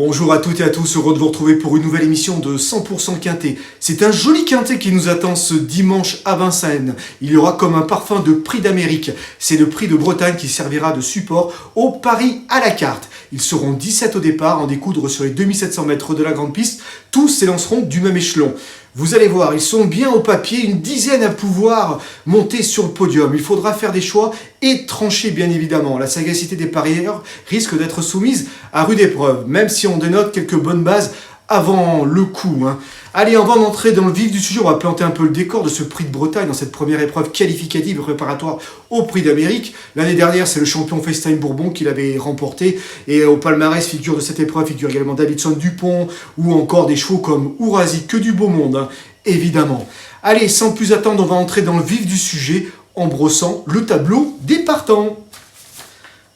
Bonjour à toutes et à tous, heureux de vous retrouver pour une nouvelle émission de 100% Quintet. C'est un joli Quintet qui nous attend ce dimanche à Vincennes. Il y aura comme un parfum de prix d'Amérique. C'est le prix de Bretagne qui servira de support au pari à la carte. Ils seront 17 au départ, en découdre sur les 2700 mètres de la grande piste. Tous s'élanceront du même échelon. Vous allez voir, ils sont bien au papier, une dizaine à pouvoir monter sur le podium. Il faudra faire des choix et trancher bien évidemment. La sagacité des parieurs risque d'être soumise à rude épreuve, même si on dénote quelques bonnes bases avant le coup. Allez, avant d'entrer dans le vif du sujet, on va planter un peu le décor de ce prix de Bretagne dans cette première épreuve qualificative et préparatoire au prix d'Amérique. L'année dernière, c'est le champion FaceTime Bourbon qui l'avait remporté. Et au palmarès figure de cette épreuve, figure également Davidson Dupont ou encore des chevaux comme Ourasi, que du beau monde, évidemment. Allez, sans plus attendre, on va entrer dans le vif du sujet en brossant le tableau des partants.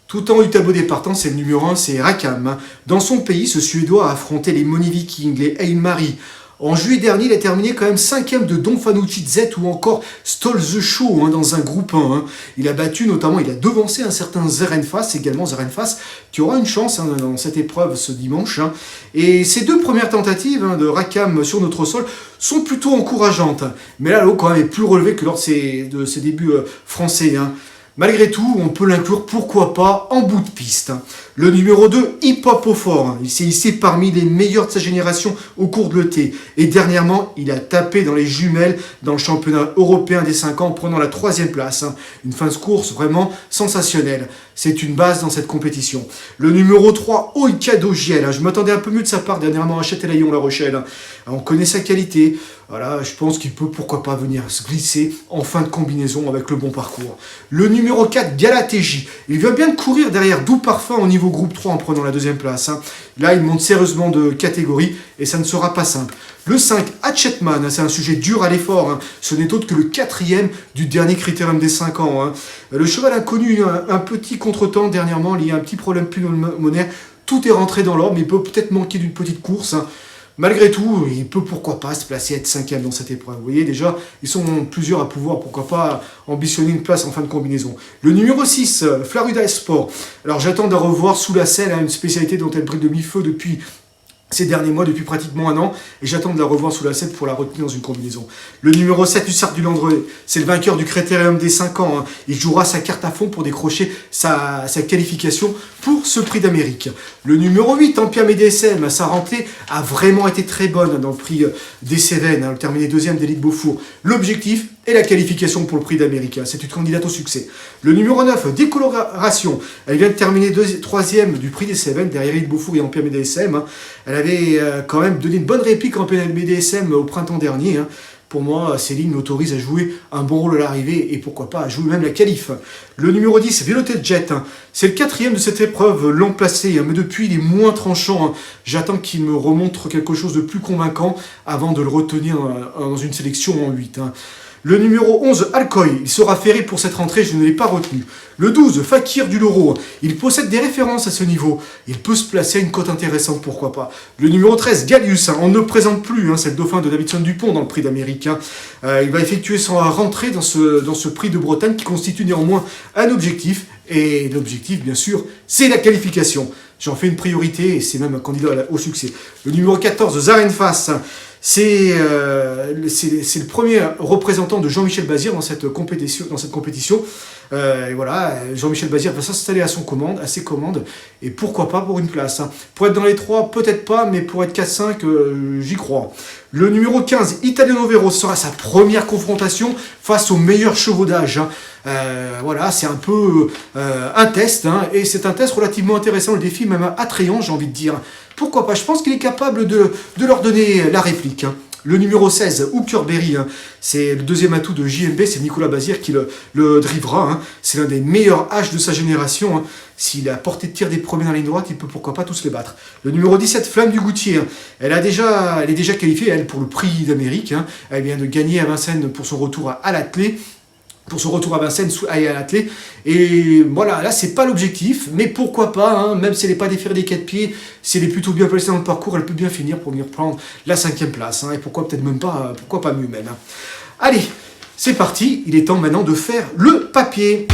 Tout en haut du tableau des partants, c'est le numéro 1, c'est Rakam. Dans son pays, ce Suédois a affronté les Money Vikings, les Heilmari. En juillet dernier, il a terminé quand même 5e de Don Fanucci Z ou encore Stol the Show dans un groupe 1. Il a battu notamment, il a devancé un certain Zerenfas, également Zerenfas, qui aura une chance dans cette épreuve ce dimanche. Et ces deux premières tentatives de Rakam sur notre sol sont plutôt encourageantes. Mais là, l'eau quand même est plus relevée que lors de ses débuts français. Malgré tout, on peut l'inclure, pourquoi pas, en bout de piste. Le numéro 2, Hip Hop au fort. Il s'est hissé parmi les meilleurs de sa génération au cours de l'été. Et dernièrement, il a tapé dans les jumelles dans le championnat européen des 5 ans, prenant la 3e place. Une fin de course vraiment sensationnelle. C'est une base dans cette compétition. Le numéro 3, Oikado Giel. Je m'attendais un peu mieux de sa part dernièrement à Châtelaillon-La Rochelle. On connaît sa qualité. Voilà, je pense qu'il peut, pourquoi pas, venir se glisser en fin de combinaison avec le bon parcours. Le numéro 4, Galatéji. Il vient bien de courir derrière Doux Parfum au niveau groupe 3 en prenant la 2e place. Là, il monte sérieusement de catégorie et ça ne sera pas simple. Le 5, Hatchetman, c'est un sujet dur à l'effort. Ce n'est autre que le 4e du dernier critérium des 5 ans. Le cheval a connu un petit contretemps dernièrement, il y a un petit problème pulmonaire. Tout est rentré dans l'ordre, mais il peut peut-être manquer d'une petite course. Malgré tout, il peut pourquoi pas se placer, être 5e dans cette épreuve. Vous voyez déjà, ils sont plusieurs à pouvoir, pourquoi pas, ambitionner une place en fin de combinaison. Le numéro 6, Florida Sport. Alors j'attends de revoir sous la selle une spécialité dont elle brille de mi-feu depuis ces derniers mois, depuis pratiquement un an, et j'attends de la revoir sous la selle pour la retenir dans une combinaison. Le numéro 7 du Cercle du Landré, c'est le vainqueur du Critérium des 5 ans. Il jouera sa carte à fond pour décrocher sa qualification pour ce prix d'Amérique. Le numéro 8, Empire DSM, sa rentrée a vraiment été très bonne dans le prix des Cévennes, il terminé 2e d'Élite Beaufour. L'objectif est la qualification pour le prix d'Amérique. C'est une candidate au succès. Le numéro 9, Décoloration. Elle vient de terminer 3e du prix des Cévennes derrière Élite Beaufour et Empire BDSM. Elle avait quand même donné une bonne réplique en BDSM au printemps dernier. Pour moi, Céline l'autorise à jouer un bon rôle à l'arrivée et pourquoi pas à jouer même la qualif. Le numéro 10, Violet Jet. C'est le 4e de cette épreuve, l'an placé, mais depuis il est moins tranchant. J'attends qu'il me remontre quelque chose de plus convaincant avant de le retenir dans une sélection en 8. Le numéro 11, Alcoy, il sera ferré pour cette rentrée, je ne l'ai pas retenu. Le 12, Fakir du Loro, il possède des références à ce niveau. Il peut se placer à une cote intéressante, pourquoi pas. Le numéro 13, Gallius, on ne présente plus, c'est le dauphin de Davidson Dupont dans le prix d'Amérique. Il va effectuer son rentrée dans ce prix de Bretagne qui constitue néanmoins un objectif. Et l'objectif, bien sûr, c'est la qualification. J'en fais une priorité et c'est même un candidat au succès. Le numéro 14, Zarenfas. C'est le premier représentant de Jean-Michel Bazir dans cette compétition. Et voilà, Jean-Michel Bazir va s'installer à ses commandes, et pourquoi pas pour une place. Pour être dans les 3, peut-être pas, mais pour être 4-5, j'y crois. Le numéro 15, Italiano Vero, sera sa première confrontation face aux meilleurs chevaux d'âge. Voilà, c'est un peu un test, et c'est un test relativement intéressant, le défi même attrayant, j'ai envie de dire. Pourquoi pas, je pense qu'il est capable de leur donner la réplique. Le numéro 16, Hookerberry, c'est le 2e atout de JMB, c'est Nicolas Bazir qui le drivera. C'est l'un des meilleurs H de sa génération. S'il a portée de tir des premiers dans la ligne droite, il peut pourquoi pas tous les battre. Le numéro 17, Flamme du Goutier, elle est déjà qualifiée, elle, pour le prix d'Amérique. Elle vient de gagner à Vincennes pour son retour à l'athlée. Pour son retour à Vincennes à l'athlée. Et voilà, là, c'est pas l'objectif, mais pourquoi pas, même si elle n'est pas déférée des 4 pieds, si elle est plutôt bien placée dans le parcours, elle peut bien finir pour venir prendre la 5e place. Et pourquoi peut-être même pas, pourquoi pas mieux même. Allez, c'est parti, il est temps maintenant de faire le papier.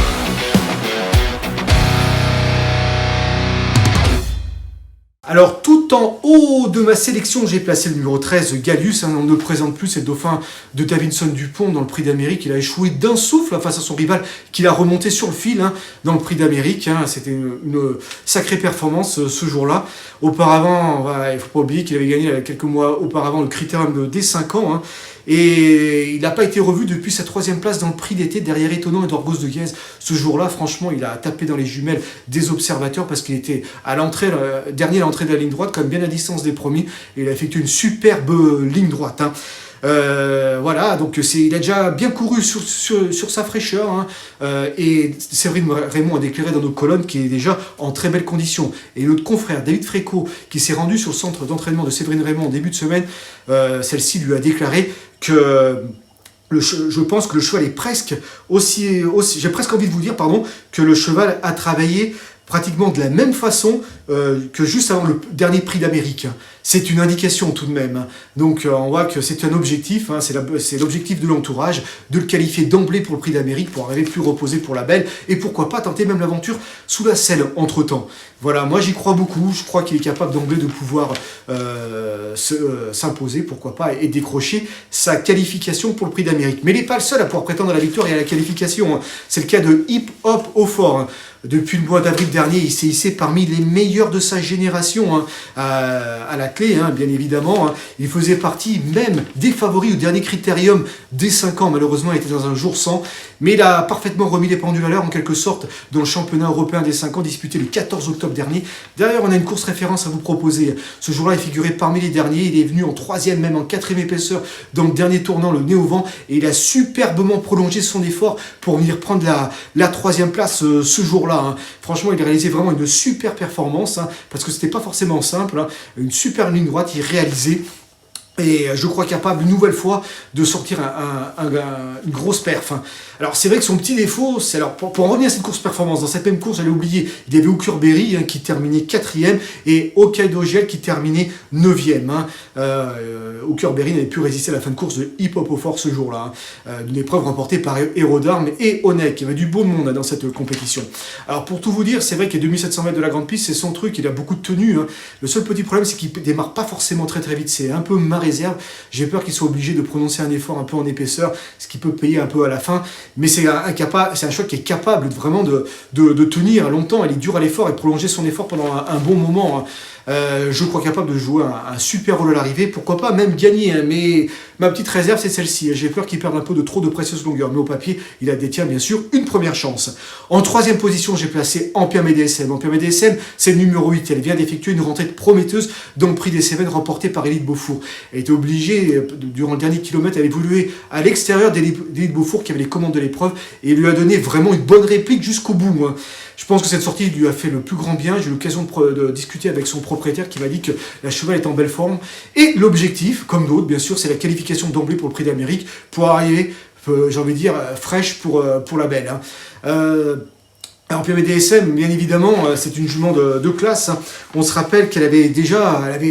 Alors, tout en haut de ma sélection, j'ai placé le numéro 13, Gallius. On ne le présente plus, c'est le dauphin de Davinson Dupont dans le Prix d'Amérique. Il a échoué d'un souffle face à son rival qu'il a remonté sur le fil dans le Prix d'Amérique. C'était une sacrée performance ce jour-là. Auparavant, il ne faut pas oublier qu'il avait gagné quelques mois auparavant le Critérium des 5 ans. Et il n'a pas été revu depuis sa 3e place dans le Prix d'été derrière Étonnant et Dorgos de Guèze. Ce jour-là, franchement, il a tapé dans les jumelles des observateurs parce qu'il était à l'entrée, dernier à l'entrée de la ligne droite, quand même bien à distance des premiers. Et il a effectué une superbe ligne droite. Voilà, donc il a déjà bien couru sur sa fraîcheur. Et Séverine Raymond a déclaré dans nos colonnes qu'il est déjà en très belle condition. Et notre confrère David Fréco, qui s'est rendu sur le centre d'entraînement de Séverine Raymond en début de semaine, celle-ci lui a déclaré que je pense que le cheval est presque aussi j'ai presque envie de vous dire, que le cheval a travaillé pratiquement de la même façon que juste avant le dernier Prix d'Amérique. C'est une indication tout de même. Donc on voit que c'est un objectif, c'est l'objectif de l'entourage, de le qualifier d'emblée pour le Prix d'Amérique, pour arriver plus reposé pour la belle, et pourquoi pas tenter même l'aventure sous la selle entre-temps. Voilà, moi j'y crois beaucoup, je crois qu'il est capable d'emblée de pouvoir s'imposer, pourquoi pas, et décrocher sa qualification pour le Prix d'Amérique. Mais il n'est pas le seul à pouvoir prétendre à la victoire et à la qualification. C'est le cas de Hip Hop au Fort. Depuis le mois d'avril dernier, il s'est hissé parmi les meilleurs de sa génération à la clé, bien évidemment. Il faisait partie même des favoris au dernier Critérium des 5 ans. Malheureusement, il était dans un jour sans. Mais il a parfaitement remis les pendules à l'heure, en quelque sorte, dans le championnat européen des 5 ans, disputé le 14 octobre dernier. D'ailleurs, on a une course référence à vous proposer. Ce jour-là, il figurait parmi les derniers. Il est venu en 3e, même en 4e épaisseur, dans le dernier tournant, le nez au vent. Et il a superbement prolongé son effort pour venir prendre la 3e place ce jour-là. Franchement, il a réalisé vraiment une super performance, parce que c'était pas forcément simple. Une super ligne droite, il réalisait. Et je crois capable une nouvelle fois de sortir une grosse perf. Alors c'est vrai que son petit défaut, c'est pour en revenir à cette course performance, dans cette même course, j'allais oublier, il y avait Okurberry qui terminait 4e et Hokkaido Gel qui terminait 9e. Okurberry n'avait pu résister à la fin de course de Hip Hop au Fort ce jour-là. Une épreuve remportée par Hérodarme et Onek. Il y avait du beau monde dans cette compétition. Alors pour tout vous dire, c'est vrai que les 2700 mètres de la grande piste, c'est son truc, il a beaucoup de tenue. Le seul petit problème, c'est qu'il démarre pas forcément très très vite. C'est un peu ma réserve. J'ai peur qu'il soit obligé de prononcer un effort un peu en épaisseur, ce qui peut payer un peu à la fin. Mais c'est un choc qui est capable vraiment de tenir longtemps. Il est dur à l'effort et prolonger son effort pendant un bon moment. Je crois capable de jouer un super rôle à l'arrivée, pourquoi pas même gagner, mais ma petite réserve c'est celle-ci, j'ai peur qu'il perde un peu de trop de précieuse longueur, mais au papier il a détient bien sûr une première chance. En 3e position j'ai placé Empire DSM. Empire DSM c'est le numéro 8, elle vient d'effectuer une rentrée prometteuse dans le Prix des Cévennes remporté par Élite Beaufour. Elle était obligée durant le dernier kilomètre à évoluer à l'extérieur d'Élite Beaufour qui avait les commandes de l'épreuve et lui a donné vraiment une bonne réplique jusqu'au bout. Je pense que cette sortie lui a fait le plus grand bien. J'ai eu l'occasion de discuter avec son propriétaire qui m'a dit que la cheval est en belle forme. Et l'objectif, comme d'autres, bien sûr, c'est la qualification d'emblée pour le Prix d'Amérique, pour arriver, j'ai envie de dire, fraîche pour la belle. Alors PMDSM, bien évidemment, c'est une jument de classe. On se rappelle qu'elle avait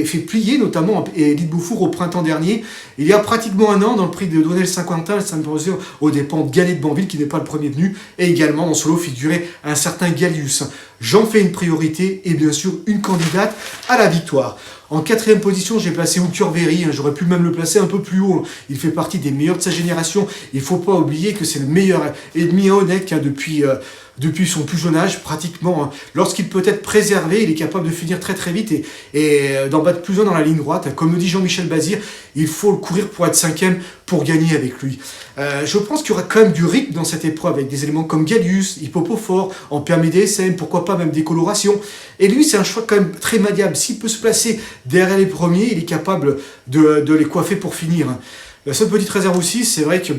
fait plier notamment Élite Beaufour au printemps dernier. Il y a pratiquement un an, dans le prix de Donnel-Saint-Quentin, elle s'imposait aux dépens de Galet de Banville, qui n'est pas le premier venu. Et également, en solo, figurait un certain Gallius. J'en fais une priorité et bien sûr une candidate à la victoire. En 4e position, j'ai placé Okurberry. J'aurais pu même le placer un peu plus haut. Il fait partie des meilleurs de sa génération. Il ne faut pas oublier que c'est le meilleur ennemi à Onek depuis son plus jeune âge, pratiquement. Lorsqu'il peut être préservé, il est capable de finir très très vite et d'en battre plus un dans la ligne droite. Comme le dit Jean-Michel Bazir, il faut le courir pour être 5e, pour gagner avec lui. Je pense qu'il y aura quand même du rythme dans cette épreuve, avec des éléments comme Gallius, Hip Hop au Fort, Empire DSM, pourquoi pas même des colorations. Et lui, c'est un choix quand même très maniable. S'il peut se placer derrière les premiers, il est capable de les coiffer pour finir. La seule petite réserve aussi, c'est vrai que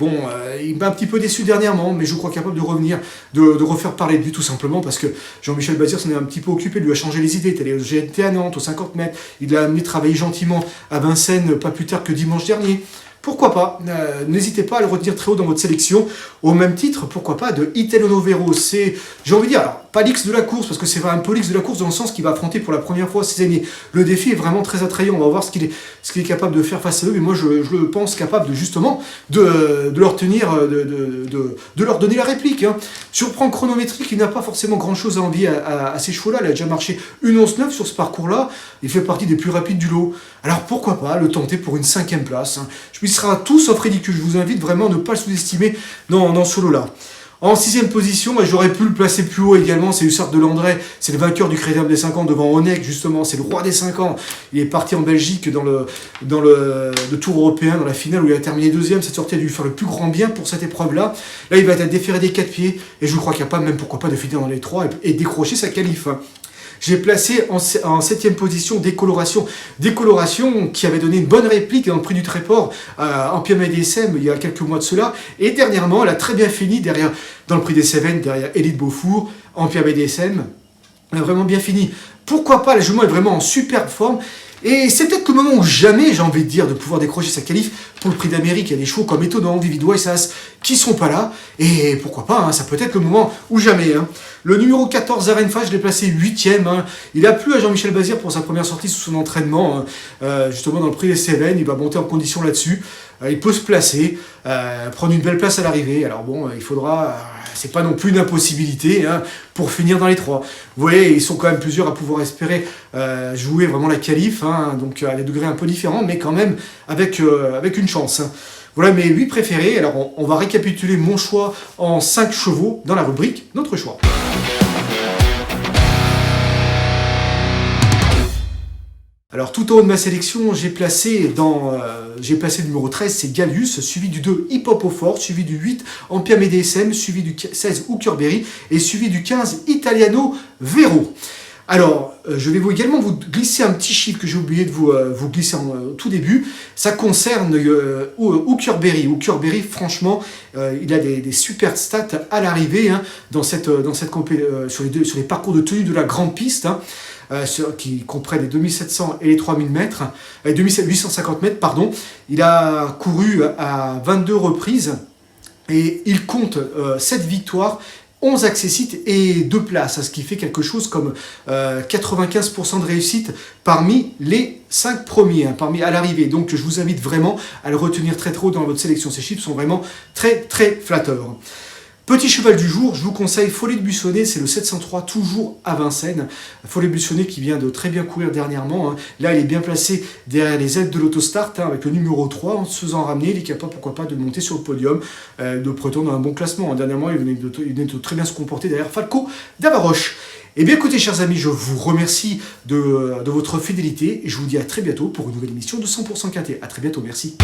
il m'a un petit peu déçu dernièrement, mais je crois capable de revenir, de refaire parler de lui tout simplement, parce que Jean-Michel Bazir s'en est un petit peu occupé, lui a changé les idées. Il est allé au GNT à Nantes, aux 50 mètres, il l'a amené travailler gentiment à Vincennes, pas plus tard que dimanche dernier. pourquoi pas, n'hésitez pas à le retenir très haut dans votre sélection. Au même titre, pourquoi pas, de Italo Novero. C'est, j'ai envie de dire, alors, pas l'X de la course, parce que c'est un peu l'X de la course dans le sens qu'il va affronter pour la première fois ses aînés. Le défi est vraiment très attrayant, on va voir ce qu'il est capable de faire face à eux, mais moi je le pense capable de justement de leur tenir, de leur donner la réplique. Hein. Sur plan chronométrique, il n'a pas forcément grand chose à envier à ces chevaux-là, il a déjà marché 1:11,9 sur ce parcours-là, il fait partie des plus rapides du lot. Alors pourquoi pas le tenter pour une 5e place. Hein. Je pense qu'il sera tout sauf ridicule, je vous invite vraiment à ne pas le sous-estimer dans ce lot-là. En 6e position, j'aurais pu le placer plus haut également, c'est Hussard de Landré, c'est le vainqueur du Critérium des 5 ans devant Honeck justement, c'est le roi des 5 ans. Il est parti en Belgique dans le Tour européen, dans la finale où il a terminé 2e, cette sortie a dû lui faire le plus grand bien pour cette épreuve-là. Là, il va être déféré des 4 pieds, et je crois qu'il n'y a pas même pourquoi pas de finir dans les 3 et décrocher sa qualif. J'ai placé en 7e position Décoloration. Décoloration qui avait donné une bonne réplique dans le prix du Tréport en PMA DSM il y a quelques mois de cela. Et dernièrement, elle a très bien fini dans le prix des Cévennes, derrière Élite Beaufour, en PMA DSM. Elle a vraiment bien fini. Pourquoi pas, la jument est vraiment en superbe forme. Et c'est peut-être le moment où jamais, j'ai envie de dire, de pouvoir décrocher sa qualif pour le prix d'Amérique. Il y a des chevaux comme Étonnant, Vividois et Sas qui sont pas là. Et pourquoi pas, hein, ça peut être le moment où jamais. Hein. Le numéro 14, Zarenfa, je l'ai placé 8e. Hein. Il a plu à Jean-Michel Bazir pour sa première sortie sous son entraînement. Hein. Justement, dans le prix des Cévennes, il va monter en condition là-dessus. Il peut se placer, prendre une belle place à l'arrivée. Alors bon, il faudra... c'est pas non plus une impossibilité hein, pour finir dans les 3. Vous voyez, ils sont quand même plusieurs à pouvoir espérer jouer vraiment la qualif, hein, donc à des degrés un peu différents, mais quand même avec une chance. Hein. Voilà mes 8 préférés. Alors on va récapituler mon choix en 5 chevaux dans la rubrique Notre choix. Alors tout au haut de ma sélection, j'ai placé le numéro 13, c'est Gallius, suivi du 2 Hip Hop au Fort, suivi du 8 Empire MDSM, suivi du 16 Hookerberry et suivi du 15 Italiano Vero. Alors, je vais également vous glisser un petit chiffre que j'ai oublié de vous glisser au tout début. Ça concerne Hookerberry. Hookerberry, franchement, il a des super stats à l'arrivée hein, sur les parcours de tenue de la grande piste. Hein. Qui comprennent les 2700 et les 3000 mètres, 2850 mètres, pardon. Il a couru à 22 reprises et il compte 7 victoires, 11 accessites et 2 places, ce qui fait quelque chose comme 95% de réussite parmi les 5 premiers, hein, à l'arrivée. Donc je vous invite vraiment à le retenir très haut dans votre sélection. Ces chiffres sont vraiment très très flatteurs. Petit cheval du jour, je vous conseille Folie de Buissonnet, c'est le 703, toujours à Vincennes. Folie de Buissonnet qui vient de très bien courir dernièrement. Hein. Là, il est bien placé derrière les ailes de l'autostart, hein, avec le numéro 3. En se faisant ramener, il est capable, pourquoi pas, de monter sur le podium, de prétendre un bon classement. Hein. Dernièrement, il venait de très bien se comporter derrière Falco d'Avaroche. Eh bien, écoutez, chers amis, je vous remercie de votre fidélité et je vous dis à très bientôt pour une nouvelle émission de 100% Quintet. À très bientôt, merci.